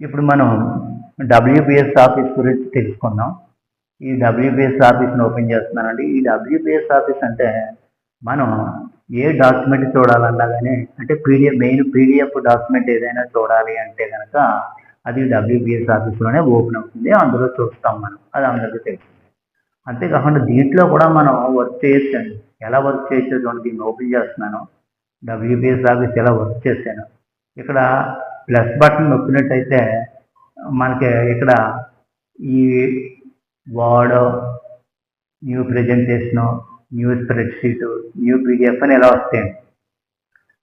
ఇప్పుడు మనం WBS office గురించి తెలుసుకుందాం. ఈ డబ్ల్యూబిఎస్ ఆఫీస్ని ఓపెన్ చేస్తున్నానండి. ఈ డబ్ల్యూబిఎస్ ఆఫీస్ అంటే మనం ఏ డాక్యుమెంట్ చూడాలన్నా కానీ, అంటే మెయిన్ పీడిఎఫ్ డాక్యుమెంట్ ఏదైనా చూడాలి అంటే కనుక అది డబ్ల్యూబిఎస్ ఆఫీస్లోనే ఓపెన్ అవుతుంది. అందులో చూస్తాం మనం, అది అందరికీ తెలుసు. అంతేకాకుండా దీంట్లో కూడా మనం వర్క్ చేయొచ్చండి. ఎలా వర్క్ చేయొచ్చో చూడండి. దీన్ని ఓపెన్ చేస్తున్నాను. డబ్ల్యూబిఎస్ ఆఫీస్ ఎలా వర్క్ చేశాను. ఇక్కడ ప్లస్ బటన్ నొక్కినట్టయితే మనకి ఇక్కడ ఈ word, new presentation, new spreadsheet, new PDF అని ఎలా వస్తాయండి.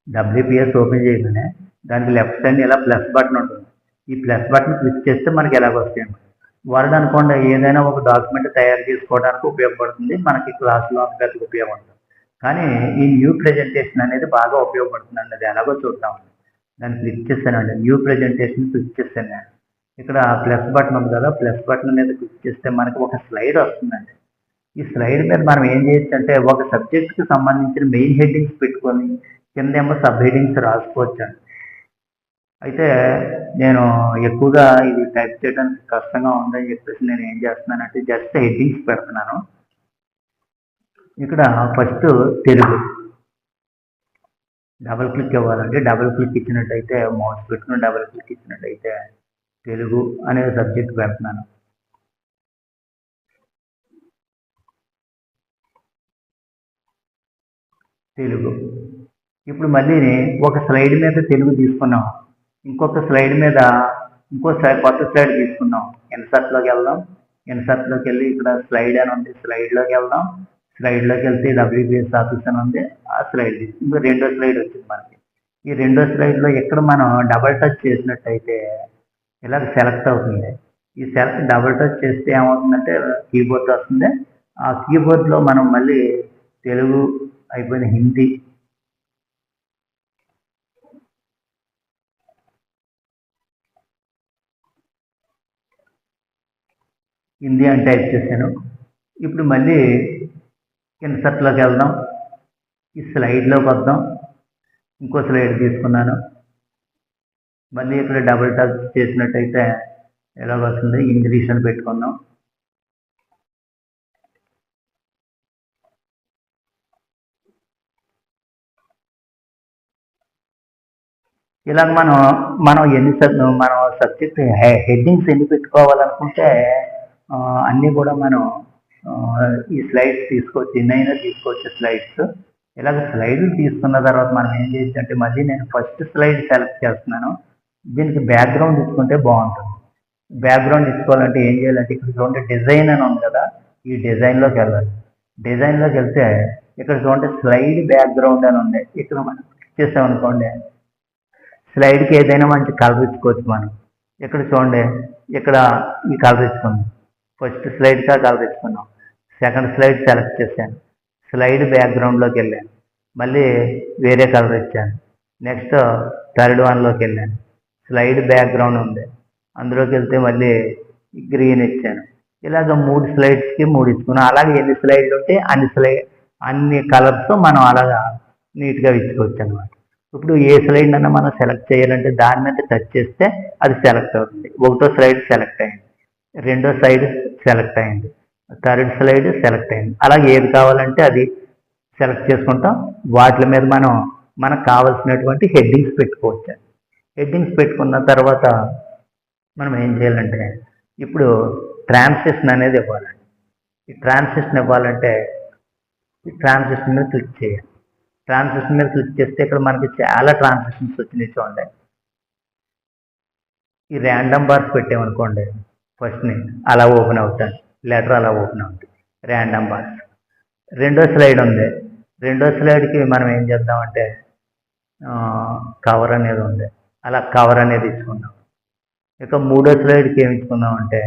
డబ్ల్యూబిఎస్ ఓపెన్ చేయగానే దానికి లెఫ్ట్ సైడ్ ఇలా ప్లస్ బటన్ ఉంటుంది. ఈ ప్లస్ బటన్ క్లిక్ చేస్తే మనకి ఎలాగ వస్తాయండి. వర్డ్ అనుకోండి, ఏదైనా ఒక డాక్యుమెంట్ తయారు చేసుకోవడానికి ఉపయోగపడుతుంది. మనకి క్లాస్లో అందరికి ఉపయోగపడుతుంది. కానీ ఈ న్యూ ప్రెజెంటేషన్ అనేది బాగా ఉపయోగపడుతుందండి. అది ఎలాగో చూద్దాం. దాన్ని క్లిక్ చేశానండి. న్యూ ప్రెజెంటేషన్ క్లిక్ చేశాను నేను. ఇక్కడ ప్లస్ బటన్ ఉంది కదా, ప్లస్ బటన్ మీద క్లిక్ చేస్తే మనకి ఒక స్లైడ్ వస్తుందండి. ఈ స్లైడ్ మీద మనం ఏం చేయొచ్చు అంటే ఒక సబ్జెక్ట్కి సంబంధించిన మెయిన్ హెడ్డింగ్స్ పెట్టుకొని కిందేమో సబ్ హెడ్డింగ్స్ రాసుకోవచ్చండి. అయితే నేను ఎక్కువగా ఇది టైప్ చేయడానికి కష్టంగా ఉందని చెప్పేసి నేను ఏం చేస్తున్నానంటే జస్ట్ హెడ్డింగ్స్ పెడుతున్నాను. ఇక్కడ ఫస్ట్ తెలుగు డబుల్ క్లిక్ ఇవ్వాలంటే డబుల్ క్లిక్ ఇచ్చినట్టయితే మౌస్ పెట్టుకుని డబుల్ క్లిక్ ఇచ్చినట్టయితే తెలుగు అనే సబ్జెక్ట్ పెడుతున్నాను. తెలుగు. ఇప్పుడు మళ్ళీ ఒక స్లైడ్ మీద తెలుగు తీసుకున్నాం. ఇంకొక స్లైడ్ మీద కొత్త స్లైడ్ తీసుకున్నాం. ఇన్సర్ట్లోకి వెళ్దాం. ఇన్సర్ట్లోకి వెళ్ళి ఇక్కడ స్లైడ్ అని ఉంది, స్లైడ్లోకి వెళ్దాం. స్లైడ్లోకి వెళ్తే డబ్ల్యూబిఎస్ ఆఫీస్ అని ఉంది, ఆ స్లైడ్ ఇంకా రెండో స్లైడ్ వచ్చింది మనకి. ఈ రెండో స్లైడ్లో ఎక్కడ మనం డబల్ టచ్ చేసినట్టయితే ఇలా సెలెక్ట్ అవుతుంది. ఈ డబల్ టచ్ చేస్తే ఏమవుతుందంటే కీబోర్డ్ వస్తుంది. ఆ కీబోర్డ్లో మనం మళ్ళీ తెలుగు అయిపోయిన హిందీ, అని టైప్ చేశాను. ఇప్పుడు మళ్ళీ ఇన్సర్ట్లోకి వెళ్దాం. ఈ స్లైడ్లోకి వద్దాం. ఇంకో స్లైడ్ తీసుకున్నాను. మళ్ళీ ఇక్కడ డబుల్ టచ్ చేసినట్టయితే ఎలా వస్తుంది, ఇంగ్లీష్ అని పెట్టుకుందాం. ఇలాగ మనం సబ్జెక్ట్ హెడ్డింగ్స్ ఎన్ని పెట్టుకోవాలనుకుంటే అన్నీ కూడా మనం ఈ స్లైడ్స్ తీసుకోవచ్చు, ఎన్నైనా తీసుకోవచ్చు స్లైడ్స్. ఇలాగ స్లైడ్లు తీసుకున్న తర్వాత మనం ఏం చేయొచ్చు అంటే మళ్ళీ నేను ఫస్ట్ స్లైడ్ సెలెక్ట్ చేస్తున్నాను. దీనికి బ్యాక్గ్రౌండ్ ఇచ్చుకుంటే బాగుంటుంది. బ్యాక్గ్రౌండ్ ఇచ్చుకోవాలంటే ఏం చేయాలంటే ఇక్కడ చూడండి డిజైన్ అని ఉంది కదా, ఈ డిజైన్లోకి వెళ్ళాలి. డిజైన్లోకి వెళ్తే ఇక్కడ చూడండి స్లైడ్ బ్యాక్గ్రౌండ్ అని ఉంది. ఇక్కడ మనం క్లిక్ చేసామనుకోండి స్లైడ్కి ఏదైనా మంచి కలర్ ఇచ్చుకోవచ్చు మనం. ఇక్కడ చూడండి ఇక్కడ ఈ కలర్ ఇచ్చుకున్నాం. ఫస్ట్ స్లైడ్కి ఆ కలర్ ఇచ్చుకున్నాం. సెకండ్ స్లైడ్ సెలెక్ట్ చేశాను. స్లైడ్ బ్యాక్గ్రౌండ్లోకి వెళ్ళాను. మళ్ళీ వేరే కలర్ ఇచ్చాను. నెక్స్ట్ థర్డ్ వన్లోకి వెళ్ళాను. స్లైడ్ బ్యాక్గ్రౌండ్ ఉంది, అందులోకి వెళ్తే మళ్ళీ గ్రీన్ ఇచ్చాను. ఇలాగ 3 స్లైడ్స్కి 3 ఇచ్చుకున్నాను. అలాగే ఎన్ని స్లైడ్లు ఉంటే అన్ని కలర్స్ మనం అలాగా నీట్గా ఇచ్చుకోవచ్చు అనమాట. ఇప్పుడు ఏ స్లైడ్ అన్నా మనం సెలెక్ట్ చేయాలంటే దాని మీద టచ్ చేస్తే అది సెలెక్ట్ అవుతుంది. ఒకటో స్లైడ్ సెలెక్ట్ అయింది, రెండో స్లైడ్ సెలెక్ట్ అయింది, థర్డ్ స్లైడ్ సెలెక్ట్ అయింది. అలాగే ఏది కావాలంటే అది సెలెక్ట్ చేసుకుంటాం. వాటి మీద మనకు కావాల్సినటువంటి హెడ్డింగ్స్ పెట్టుకోవచ్చు. హెడ్డింగ్స్ పెట్టుకున్న తర్వాత మనం ఏం చేయాలంటే ఇప్పుడు ట్రాన్సిషన్ అనేది ఇవ్వాలండి. ఈ ట్రాన్సిషన్ ఇవ్వాలంటే ఈ ట్రాన్సిషన్ మీద క్లిక్ చేయాలి. ట్రాన్సిషన్ మీద క్లిక్ చేస్తే ఇక్కడ మనకి చాలా ట్రాన్సిషన్స్ వచ్చినాయి చూడండి. ఈ ర్యాండమ్ బార్స్ పెట్టామనుకోండి ఫస్ట్ని అలా ఓపెన్ అవుతుంది, లెటర్ అలా ఓపెన్ అవుతుంది, ర్యాండమ్ బార్స్. రెండో స్లైడ్ ఉంది. రెండో స్లైడ్కి మనం ఏం చేద్దామంటే కవర్ అనేది ఉంది, అలా కవర్ అనేది ఇచ్చుకుందాం. ఇక మూడో స్లైడ్కి ఏమి ఇచ్చుకుందామంటే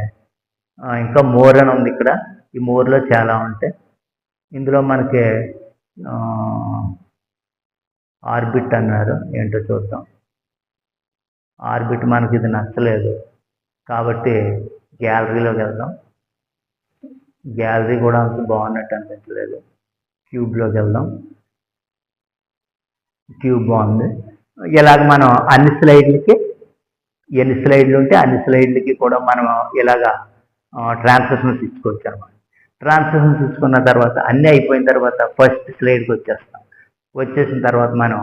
ఇంకా మోర్ అని ఉంది. ఇక్కడ ఈ మోర్లో చాలా ఉంటాయి. ఇందులో మనకి ఆర్బిట్ అన్నారు, ఏంటో చూద్దాం. ఆర్బిట్ మనకి ఇది నచ్చలేదు కాబట్టి గ్యాలరీలోకి వెళ్దాం. గ్యాలరీ కూడా అంత బాగున్నట్టు అనిపించలేదు. క్యూబ్లోకి వెళ్దాం. క్యూబ్ బాగుంది. ఇలాగ మనం అన్ని స్లైడ్లకి ఎన్ని స్లైడ్లు ఉంటే అన్ని స్లైడ్లకి కూడా మనం ఇలాగా ట్రాన్స్లేషన్స్ ఇచ్చుకోవచ్చు అనమాట. ట్రాన్స్లేషన్స్ ఇచ్చుకున్న తర్వాత అన్నీ అయిపోయిన తర్వాత ఫస్ట్ స్లైడ్కి వచ్చేస్తాం. వచ్చేసిన తర్వాత మనం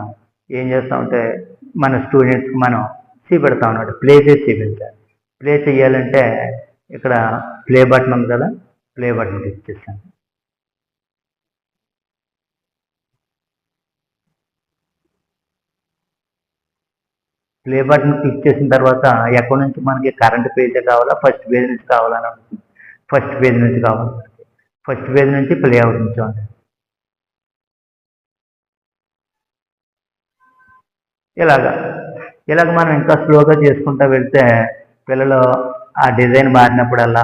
ఏం చేస్తామంటే మన స్టూడెంట్స్కి మనం చూపెడతాం అన్నమాట. ప్లే చేసి చూపించాలి. ప్లే చేయాలంటే ఇక్కడ ప్లే బటన్ ఉంది కదా, ప్లే బటన్ క్లిక్ చేస్తాను. ప్లే బటన్ క్లిక్ చేసిన తర్వాత ఎక్కడి నుంచి మనకి కరెంట్ పేజ్ కావాలా, ఫస్ట్ పేజ్ నుంచి కావాలని ఉంటుంది. ఫస్ట్ పేజ్ నుంచి కావాలి. ఫస్ట్ పేజ్ నుంచి ప్లే అవుతుంది చూడండి. ఇలాగ మనం ఇంకా స్లోగా చేసుకుంటూ వెళ్తే పిల్లలు ఆ డిజైన్ మారినప్పుడల్లా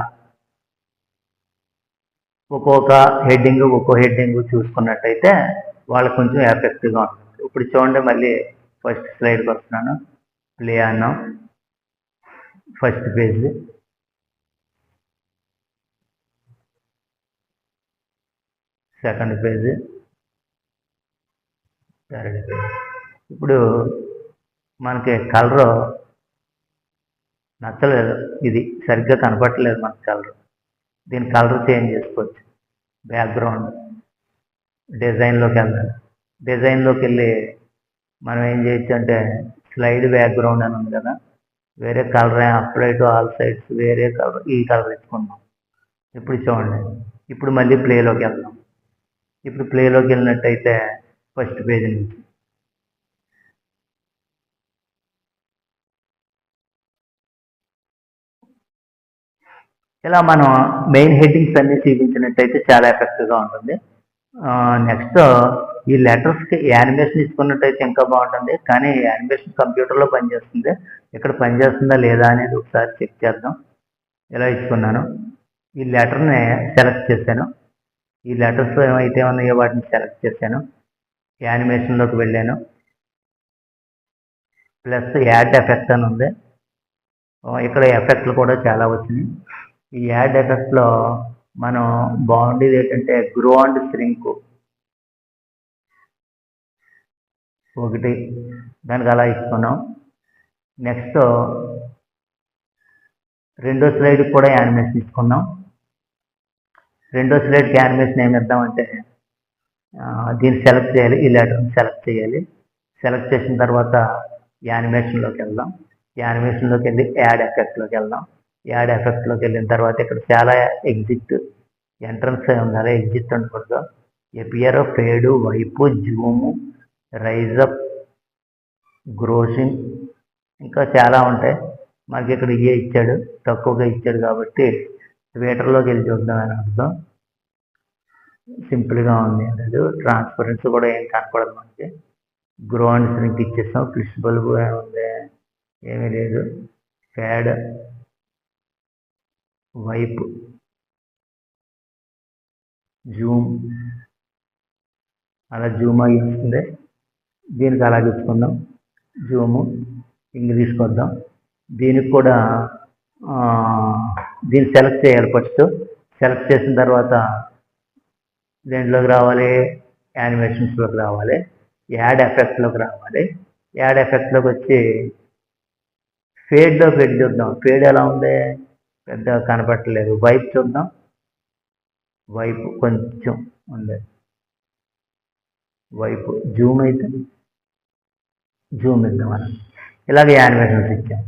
ఒక్కొక్క హెడ్డింగ్ చూసుకున్నట్టయితే వాళ్ళకి కొంచెం ఎఫెక్టివ్గా ఉంటుంది. ఇప్పుడు చూడండి, మళ్ళీ ఫస్ట్ స్లైడ్కి వస్తున్నాను. ప్లే అన్నాం. First page, second page, third page. ఇప్పుడు మనకి కలరు నచ్చలేదు, ఇది సరిగ్గా కనపడలేదు మనకి కలర్. దీని కలర్ చేంజ్ చేసుకోవచ్చు. బ్యాక్గ్రౌండ్ డిజైన్లోకి వెళ్దాం. డిజైన్లోకి వెళ్ళి మనం ఏం చేయొచ్చు అంటే స్లైడ్ బ్యాక్గ్రౌండ్ అని ఉంది కదా, వేరే colour apply to all sides, వేరే కలర్, ఈ కలర్ ఇచ్చుకున్నాం. ఇప్పుడు చూడండి, ఇప్పుడు మళ్ళీ ప్లేలోకి వెళ్దాం. ఇప్పుడు ప్లేలోకి వెళ్ళినట్టయితే ఫస్ట్ పేజ్ నుంచి ఇలా మనం మెయిన్ హెడ్డింగ్స్ అన్ని చూపించినట్టయితే చాలా ఎఫెక్టివ్గా ఉంటుంది. నెక్స్ట్ ఈ లెటర్స్కి యానిమేషన్ ఇచ్చుకున్నట్టయితే ఇంకా బాగుంటుంది. కానీ యానిమేషన్ కంప్యూటర్లో పనిచేస్తుంది, ఇక్కడ పనిచేస్తుందా లేదా అనేది ఒకసారి చెక్ చేద్దాం. ఇలా ఇచ్చుకున్నాను. ఈ లెటర్ని సెలెక్ట్ చేశాను. ఈ లెటర్స్ ఏమైతే ఉన్నాయో వాటిని సెలెక్ట్ చేశాను. యానిమేషన్లోకి వెళ్ళాను. ప్లస్ యాడ్ ఎఫెక్ట్ అని ఉంది. ఇక్కడ ఎఫెక్ట్లు కూడా చాలా వచ్చినాయి. ఈ యాడ్ ఎఫెక్ట్లో మనం బాగుండేది ఏంటంటే గ్రో అండ్ శ్రింక్ ఒకటి, దానికి అలా ఇచ్చుకున్నాం. నెక్స్ట్ రెండో స్లైడ్కి కూడా యానిమేషన్ ఇచ్చుకున్నాం. రెండో స్లైడ్కి యానిమేషన్ ఏమి ఇద్దామంటే దీన్ని సెలెక్ట్ చేయాలి. ఈ లెటర్ని సెలెక్ట్ చేయాలి. సెలెక్ట్ చేసిన తర్వాత యానిమేషన్లోకి వెళ్దాం. యానిమేషన్లోకి వెళ్ళి యాడ్ ఎఫెక్ట్లోకి వెళ్దాం. యాడ్ ఎఫెక్ట్లోకి వెళ్ళిన తర్వాత ఇక్కడ చాలా ఎగ్జిట్, ఎంట్రన్స్ ఉండాలి, ఎగ్జిట్ ఉండకూడదు. ఎపియర్, ఫేడు, వైపు, జూము, రైజప్, గ్రోసింగ్, ఇంకా చాలా ఉంటాయి. మనకి ఇక్కడ ఇవే ఇచ్చాడు, తక్కువగా ఇచ్చాడు కాబట్టి ట్విట్టర్లోకి వెళ్ళి చూద్దాం అని అర్థం. సింపుల్గా ఉంది, లేదు ట్రాన్స్పరెన్సీ కూడా ఏం కనపడదు మనకి. గ్రో అండ్ శ్రింక్ ఇచ్చేస్తాం. ఫ్లిష్ బల్బు ఏముంది, ఏమీ లేదు. ఫ్యాడ్, వైప్, జూమ్, అలా జూమ్ అయ్యి వస్తుంది. దీనికి అలాగే ఇచ్చుకుందాం. జూము ఇంగ్లీష్కి వద్దాం. దీనికి కూడా దీన్ని సెలెక్ట్ చేయాలి. ఫస్ట్ సెలెక్ట్ చేసిన తర్వాత దేంట్లోకి రావాలి, యానిమేషన్స్లోకి రావాలి, యాడ్ ఎఫెక్ట్లోకి రావాలి. యాడ్ ఎఫెక్ట్లోకి వచ్చి ఫేడ్లోకి వెళ్ళి చూద్దాం. ఫేడ్ ఎలా ఉంది, పెద్దగా కనపడలేదు. వైప్ చూద్దాం. వైపు కొంచెం ఉంది. వైపు జూమ్ అయితే జూమ్ ఇద్దాం మనం. ఇలాగే యానిమేషన్స్ ఇచ్చాం.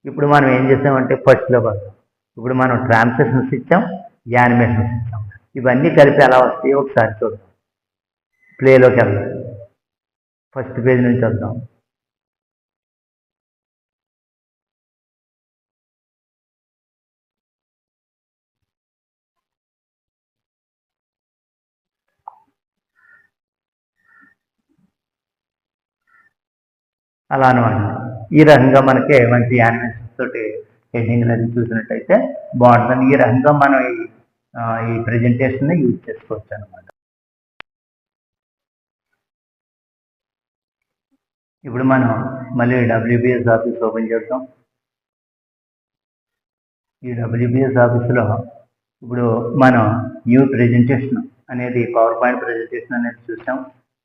ఇప్పుడు మనం ఏం చేసామంటే ఫస్ట్లోకి వస్తాం. ఇప్పుడు మనం ట్రాన్స్లేషన్స్ ఇచ్చాం, యానిమేషన్స్ ఇచ్చాం. ఇవన్నీ కలిపి ఎలా వస్తాయో ఒకసారి చూద్దాం. ప్లేలోకి వెళ్దాం. ఫస్ట్ పేజ్ నుంచి వద్దాం. అలా అనమాట. ఈ రకంగా మనకి మంచి యానిమేషన్స్ తోటి హెడ్డింగ్ అనేది చూసినట్టయితే బాగుంటుంది. ఈ రకంగా మనం ఈ ప్రెజెంటేషన్ యూజ్ చేసుకోవచ్చు అనమాట. ఇప్పుడు మనం మళ్ళీ డబ్ల్యూబిఎస్ ఆఫీస్ ఓపెన్ చేద్దాం. ఈ డబ్ల్యూబిఎస్ ఆఫీస్లో ఇప్పుడు మనం న్యూ ప్రెజెంటేషన్ అనేది, పవర్ పాయింట్ ప్రెజెంటేషన్ అనేది చూసాం.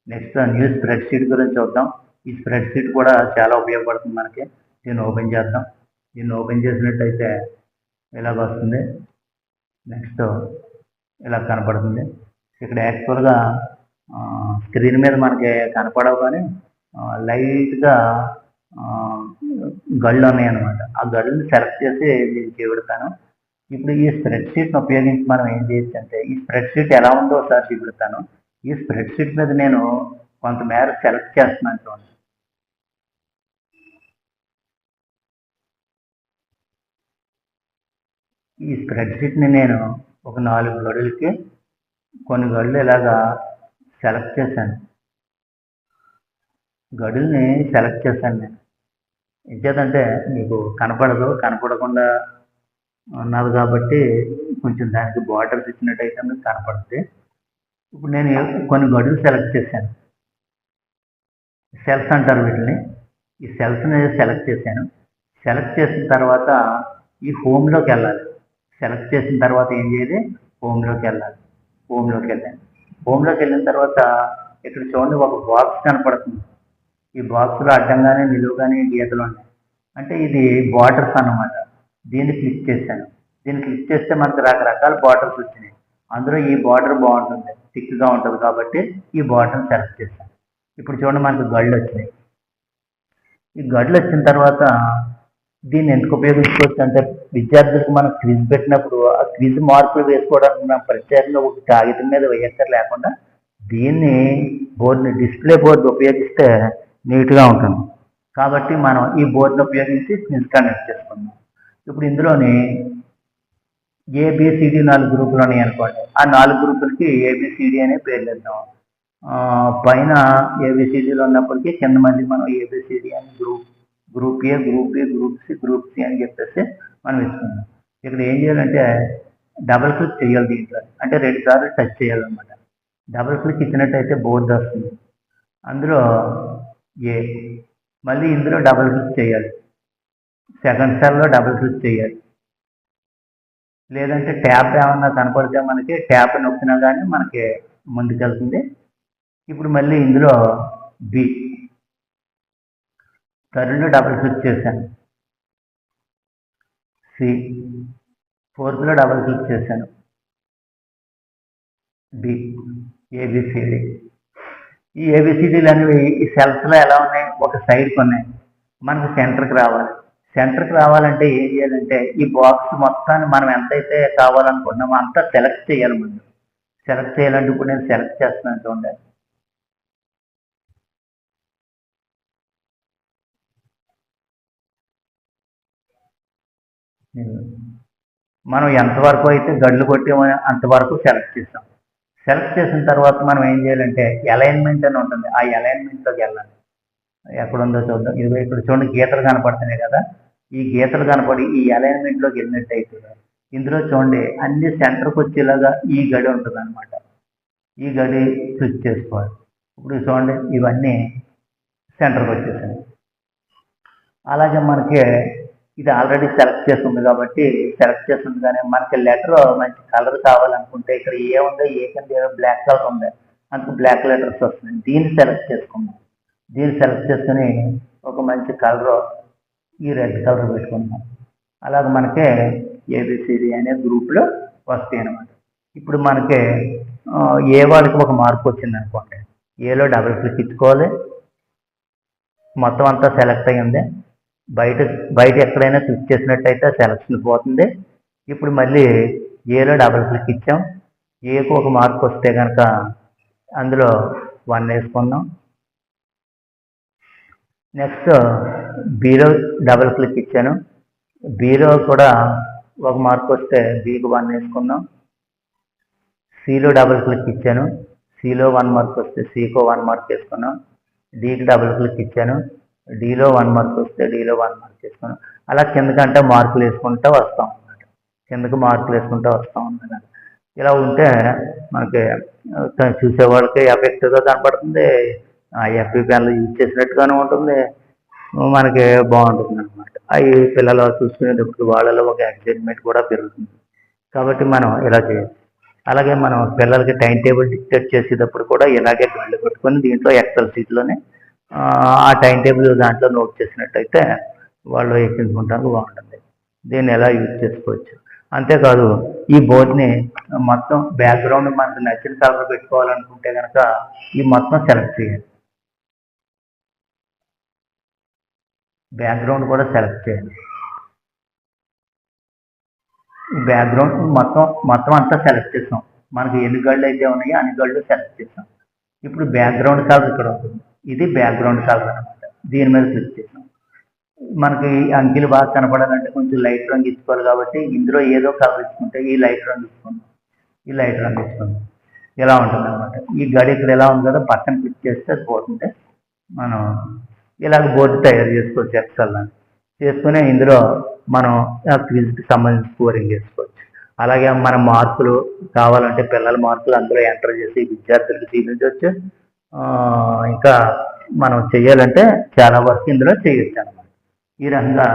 నెక్స్ట్ న్యూ స్ప్రెడ్ షీట్ గురించి చూద్దాం. ఈ స్ప్రెడ్ షీట్ కూడా చాలా ఉపయోగపడుతుంది మనకి. దీన్ని ఓపెన్ చేద్దాం. దీన్ని ఓపెన్ చేసినట్టయితే ఇలాగ వస్తుంది. నెక్స్ట్ ఇలా కనపడుతుంది. ఇక్కడ యాక్చువల్గా స్క్రీన్ మీద మనకి కనపడవు కానీ లైట్గా గళ్ళు ఉన్నాయన్నమాట. ఆ గళ్ళని సెలెక్ట్ చేసి నేను చూపెడతాను. ఇప్పుడు ఈ స్ప్రెడ్ షీట్ని ఉపయోగించి మనం ఏం చేయొచ్చు అంటే, ఈ స్ప్రెడ్ షీట్ ఎలా ఉందో ఒకసారి చూపెడతాను. ఈ స్ప్రెడ్ షీట్ మీద నేను కొంతమేర సెలెక్ట్ చేస్తున్నాను చూడండి. ఈ స్ప్రెడ్ షీట్ని నేను ఒక 4 గడులకి కొన్ని గడులు ఇలాగా సెలెక్ట్ చేశాను. గడుల్ని సెలెక్ట్ చేశాను నేను. ఎంచేతంటే మీకు కనపడకుండా ఉన్నది కాబట్టి కొంచెం దానికి బార్డర్స్ ఇచ్చినట్టయితే మీకు కనపడుతుంది. ఇప్పుడు నేను కొన్ని గడులు సెలెక్ట్ చేశాను. సెల్స్ అంటారు వీటిని. ఈ సెల్స్ని సెలెక్ట్ చేశాను. సెలెక్ట్ చేసిన తర్వాత ఈ హోమ్లోకి వెళ్ళాలి. సెలెక్ట్ చేసిన తర్వాత ఏం చేయాలి? హోమ్లోకి వెళ్ళాలి. హోమ్లోకి వెళ్ళాను. హోమ్లోకి వెళ్ళిన తర్వాత ఇక్కడ చూడండి ఒక బాక్స్ కనపడుతుంది. ఈ బాక్స్లో అడ్డంగానే నిలువుగానే గీతలు ఉన్నాయి. అంటే ఇది బార్డర్స్ అన్నమాట. దీన్ని క్లిక్ చేశాను. దీన్ని క్లిక్ చేస్తే మనకు రకరకాల బార్డర్స్ వచ్చినాయి. అందులో ఈ బార్డర్ బాగుంటుంది, థిక్గా ఉంటుంది కాబట్టి ఈ బార్డర్ని సెలెక్ట్ చేశాను. ఇప్పుడు చూడండి మనకు గళ్ళు వచ్చినాయి. ఈ గళ్ళు వచ్చిన తర్వాత దీన్ని ఎందుకు ఉపయోగించుకోవచ్చు అంటే, విద్యార్థులకు మనం క్విజ్ పెట్టినప్పుడు ఆ క్విజ్ మార్కులు వేసుకోవడానికి మనం ప్రత్యేకంగా ఒక కాగితం మీద వేయక్కర్ లేకుండా దీన్ని డిస్ప్లే బోర్డు ఉపయోగిస్తే నీట్గా ఉంటుంది. కాబట్టి మనం ఈ బోర్డును ఉపయోగించి క్విజ్ కండక్ట్ చేసుకుందాం. ఇప్పుడు ఇందులోని ఏబిసిడి 4 గ్రూపులు ఉన్నాయి అనుకోండి. ఆ 4 గ్రూపులకి ఏబిసిడి అనే పేర్లు ఇద్దాం. పైన ఏబిసిడిలో ఉన్నప్పటికీ కింద మళ్ళీ మనం ఏబిసిడి అని group A, group B, group C, group C అని చెప్పేసి మనం ఇస్తున్నాం. ఇక్కడ ఏం చేయాలంటే డబుల్ క్లిక్ చేయాలి దీంట్లో. అంటే 2 సార్లు టచ్ చేయాలన్నమాట. డబుల్ క్లిక్ ఇచ్చినట్టయితే బోర్డు వస్తుంది. అందులో ఏ, మళ్ళీ ఇందులో డబుల్ క్లిక్ చేయాలి. సెకండ్ సెల్లో డబుల్ క్లిక్ చేయాలి. లేదంటే ట్యాబ్ ఏమన్నా కనపడితే మనకి ట్యాబ్ నొక్కినా కానీ మనకి ముందుకెళ్తుంది. ఇప్పుడు మళ్ళీ ఇందులో బి, థర్డ్లో డబుల్ క్లిక్ చేశాను. సి, ఫోర్త్లో డబుల్ క్లిక్ చేశాను. D, A B C D. ఈ ఏబిసిడీలు అనేవి ఈ సెల్స్లో ఎలా ఉన్నాయి? ఒక సైడ్కి ఉన్నాయి. మనకు సెంటర్కి రావాలి. సెంటర్కి రావాలంటే ఏం చేయాలంటే ఈ బాక్స్ మొత్తాన్ని మనం ఎంతైతే కావాలనుకుంటున్నామో అంతా సెలెక్ట్ చేయాలి. ముందు సెలెక్ట్ చేయాలంటే ఇప్పుడు నేను సెలెక్ట్ చేస్తున్నాను చూడండి. మనం ఎంతవరకు అయితే గడ్లు కొట్టామో అంతవరకు సెలెక్ట్ చేస్తాం. సెలెక్ట్ చేసిన తర్వాత మనం ఏం చేయాలంటే అలైన్మెంట్ అని ఉంటుంది. ఆ అలైన్మెంట్లోకి వెళ్ళాలి. ఎక్కడుందో చూద్దాం. ఇది ఇక్కడ చూడండి గీతలు కనపడుతున్నాయి కదా. ఈ గీతలు కనపడి ఈ అలైన్మెంట్లోకి వెళ్ళినట్టయితే ఇందులో చూడండి అన్ని సెంటర్కి వచ్చేలాగా ఈ గడి ఉంటుంది అనమాట. ఈ గడి స్విచ్ చేసుకోవాలి. ఇప్పుడు చూడండి ఇవన్నీ సెంటర్కి వచ్చేసాయి. అలాగే మనకి ఇది ఆల్రెడీ సెలెక్ట్ చేస్తుంది కాబట్టి సెలెక్ట్ చేస్తుంది. కానీ మనకి లెటర్ మంచి కలర్ కావాలనుకుంటే ఇక్కడ ఏముందో ఏ కింద బ్లాక్ కలర్ ఉంది, అందుకు బ్లాక్ లెటర్స్ వస్తుంది. దీన్ని సెలెక్ట్ చేసుకుందాం. దీన్ని సెలెక్ట్ చేసుకుని ఒక మంచి కలర్ ఈ రెడ్ కలర్ పెట్టుకుందాం. అలాగే మనకి ఏబిసిడి అనే గ్రూప్లో వస్తాయి అన్నమాట. ఇప్పుడు మనకి ఏ వాడికి ఒక మార్క్ వచ్చింది అనుకోండి. ఏలో డబుల్ క్లిక్ ఇచ్చుకోవాలి. మొత్తం అంతా సెలెక్ట్ అయ్యింది. బయట ఎక్కడైనా క్లిక్ చేసినట్టయితే సెలెక్షన్ పోతుంది. ఇప్పుడు మళ్ళీ ఏలో డబుల్ క్లిక్ ఇచ్చాం. ఏకు ఒక మార్క్ వస్తే కనుక అందులో 1 వేసుకుందాం. నెక్స్ట్ బీలో డబుల్ క్లిక్ ఇచ్చాను. బీలో కూడా ఒక మార్క్ వస్తే బీకి 1 వేసుకుందాం. సిలో డబుల్ క్లిక్ ఇచ్చాను. సిలో 1 మార్క్ వస్తే సికో 1 మార్క్ వేసుకున్నాం. డీకి డబుల్ క్లిక్ ఇచ్చాను. డీలో 1 మార్క్ వస్తే డీలో 1 మార్క్ వేసుకున్నాం. అలా కిందకంటే మార్కులు వేసుకుంటూ వస్తాం అన్నమాట. కిందకి మార్కులు వేసుకుంటూ వస్తాం అన్నమాట. ఇలా ఉంటే మనకి చూసేవాళ్ళకి ఎఫెక్టివ్గా కనపడుతుంది. ఎఫ్బి పెన్లు యూజ్ చేసినట్టుగానే ఉంటుంది. మనకి బాగుంటుంది అనమాట. అవి పిల్లలు చూసుకునేటప్పుడు వాళ్ళలో ఒక ఎక్సైట్మెంట్ కూడా పెరుగుతుంది. కాబట్టి మనం ఇలా చేయొచ్చు. అలాగే మనం పిల్లలకి టైం టేబుల్ డిక్టేట్ చేసేటప్పుడు కూడా ఇలాగే గళ్ళు పెట్టుకొని దీంట్లో ఎక్సెల్ షీట్లోనే ఆ టైం టేబుల్ దాంట్లో నోట్ చేసినట్టయితే వాళ్ళు ఎక్కించుకుంటానికి బాగుంటుంది. దీన్ని ఎలా యూజ్ చేసుకోవచ్చు. అంతేకాదు ఈ బోర్డ్ని మొత్తం బ్యాక్గ్రౌండ్ మనకు నచ్చిన కలర్ పెట్టుకోవాలనుకుంటే కనుక ఈ మొత్తం సెలెక్ట్ చేయాలి. బ్యాక్గ్రౌండ్ కూడా సెలెక్ట్ చేయాలి. బ్యాక్గ్రౌండ్ మొత్తం అంతా సెలెక్ట్ చేసాం. మనకి ఎన్ని గళ్ళు అయితే ఉన్నాయో అన్ని గళ్ళు సెలెక్ట్ చేసాం. ఇప్పుడు బ్యాక్గ్రౌండ్ కలర్ ఇక్కడ ఉంటుంది. ఇది బ్యాక్గ్రౌండ్ కలర్ అనమాట. దీని మీద క్లిక్ చేసాం. మనకి అంకెలు బాగా కనపడాలంటే కొంచెం లైట్ రంగు ఇచ్చుకోవాలి కాబట్టి ఇందులో ఏదో కలర్ ఇచ్చుకుంటే ఈ లైట్ రంగు ఇచ్చుకుందాం. ఇలా ఉంటుంది అనమాట. ఈ గడి ఇక్కడ ఎలా ఉంది కదా, పక్కన క్లిక్ చేస్తే అది పోతుంటే మనం ఇలాగ బోర్డు తయారు చేసుకోవచ్చు. ఎక్సెల్ చేసుకుని ఇందులో మనం క్విజ్కి సంబంధించి స్కోరింగ్ చేసుకోవచ్చు. అలాగే మన మార్కులు కావాలంటే పిల్లల మార్కులు అందులో ఎంటర్ చేసి విద్యార్థులకు చూపించవచ్చు. ఇంకా మనం చేయాలంటే చాలా వరకు ఇందులో చేయొచ్చు అనమాట. ఈ రకంగా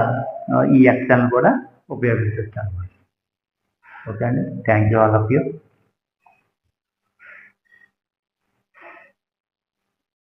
ఈ ఎక్సెల్ కూడా ఉపయోగించవచ్చు అనమాట. ఓకే అండి, thank you all of you.